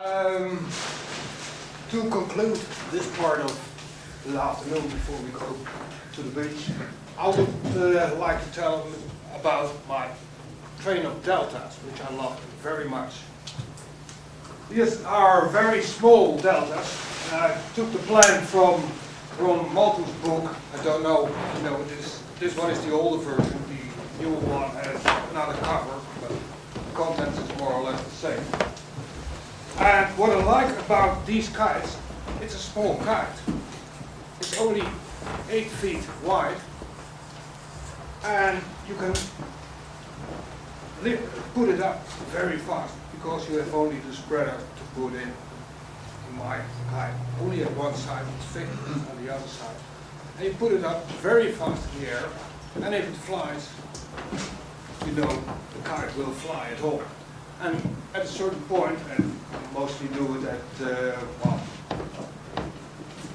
To conclude this part of the afternoon before we go to the beach, I would like to tell about my train of deltas, which I love very much. These are very small deltas. I took the plan from Malton's book. I don't know, this one is the older version. The new one has another cover, but the content is more or less the same. And what I like about these kites, it's a small kite. It's only 8 feet wide, and you can put it up very fast because you have only the spreader to put in my kite. Only at one side it's fixed, on the other side. And you put it up very fast in the air, and if it flies, the kite will fly at all. And at a certain point, and we mostly do it at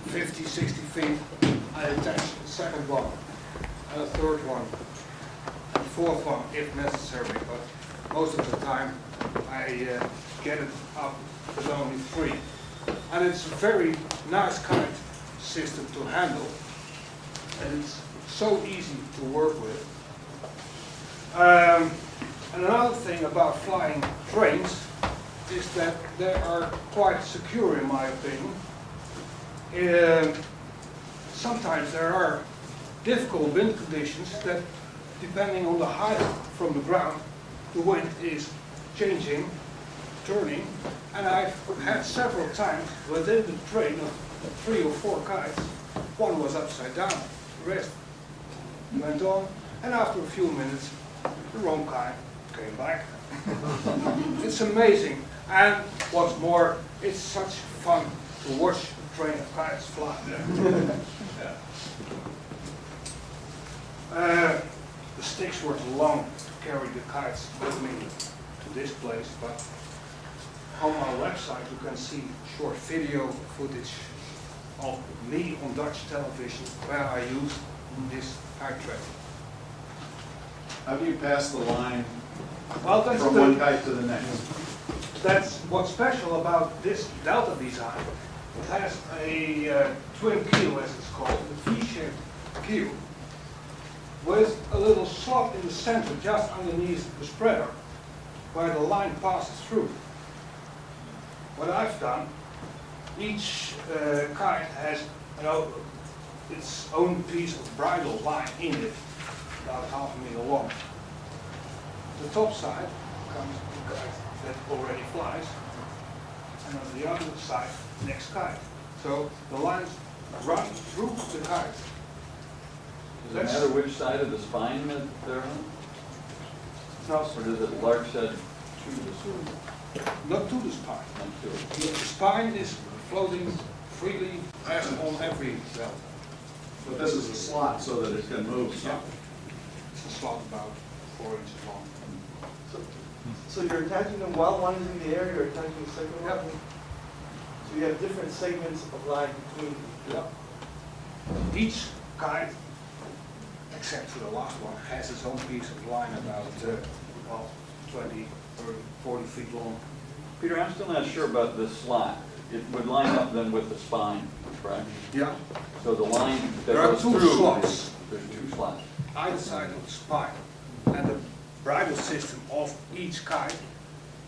50, 60 feet, I attach the second one, and a third one, and a fourth one if necessary, but most of the time I get it up with only 3. And it's a very nice kite system to handle, and it's so easy to work with. And another thing about flying trains is that they are quite secure in my opinion. Sometimes there are difficult wind conditions that, depending on the height from the ground, the wind is changing, turning, and I've had several times within the train of 3 or 4 kites, one was upside down, the rest went on, and after a few minutes the wrong kite came back. It's amazing, and what's more, it's such fun to watch a train of kites fly. The sticks were too long to carry the kites with me to this place, but on our website you can see short video footage of me on Dutch television where I use this kite train. How do you pass the line Well, that's from one kite to the next? That's what's special about this Delta design. It has a twin keel, as it's called, a V-shaped keel, with a little slot in the center just underneath the spreader, where the line passes through. What I've done, each kite has its own piece of bridle line in it, about ½ meter long. The top side comes the kite that already flies, and on the other side, next kite. So the lines run through the kite. Does it matter which side of the spine that they're on? No, Or does it large set to the spine? not to the spine. Not to it. The spine is floating freely as on every Delta. But this is a slot so that it can move. Yeah. It's a slot about 4 inches long. So you're attaching them while one is in the air, you're attaching the second one? Yep. So you have different segments of line between. Yeah. Each kite, except for the last one, has its own piece of line about 20, 30, 40 feet long. Peter, I'm still not sure about this slot. It would line up then with the spine, correct? Yeah. So the line that There are goes 2 through, slots. there's 2 slots. Either side of the spine, and the bridle system of each kite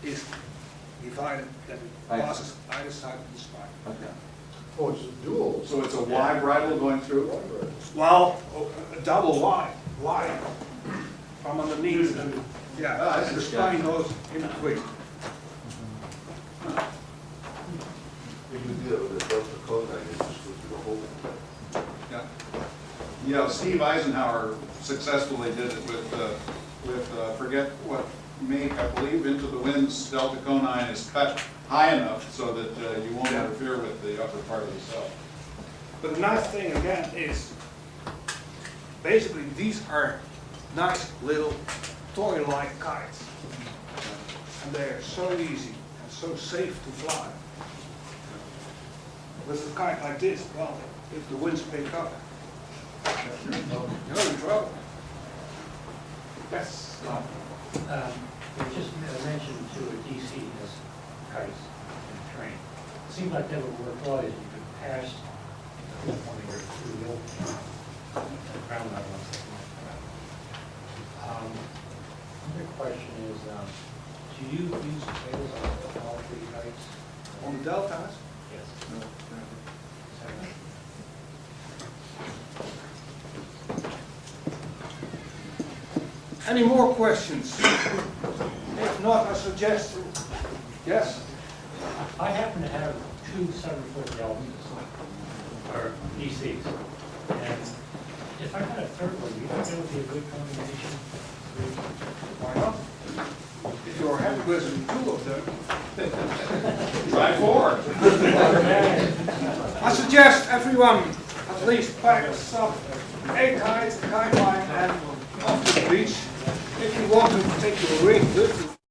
is divided, that it passes either side of the spine. Okay. Oh, it's a dual. So it's a Y bridle going through? Well, a double line from underneath, and and the spine goes in between. You can do that with a Delta code, I guess, just go through the whole. Yeah. You know, Steve Eisenhower successfully did it with forget what make, I believe, Into the Wind's Delta conine is cut high enough so that you won't interfere with the upper part of the cell. But the nice thing again is, basically these are nice little toy-like kites. And they are so easy and so safe to fly. With a kite like this, well, if the winds pick up, you're in trouble. Yes. You just mentioned to a DC as kites. train. It seems like that would work well if you could pass one of your two wheel ground level and something like that. Another question is, do you use trails on all three kites? On the deltas? Yes. No. Any more questions? If not, I suggest, yes? I happen to have two 7-foot deltas, or DCs, and if I had a third one, do you think that would be a good combination? Why not? If you're happy with two of them, Try 4. I suggest everyone at least packs up 8 kites, a kite line, and off to the beach. If you want to take your rig with you.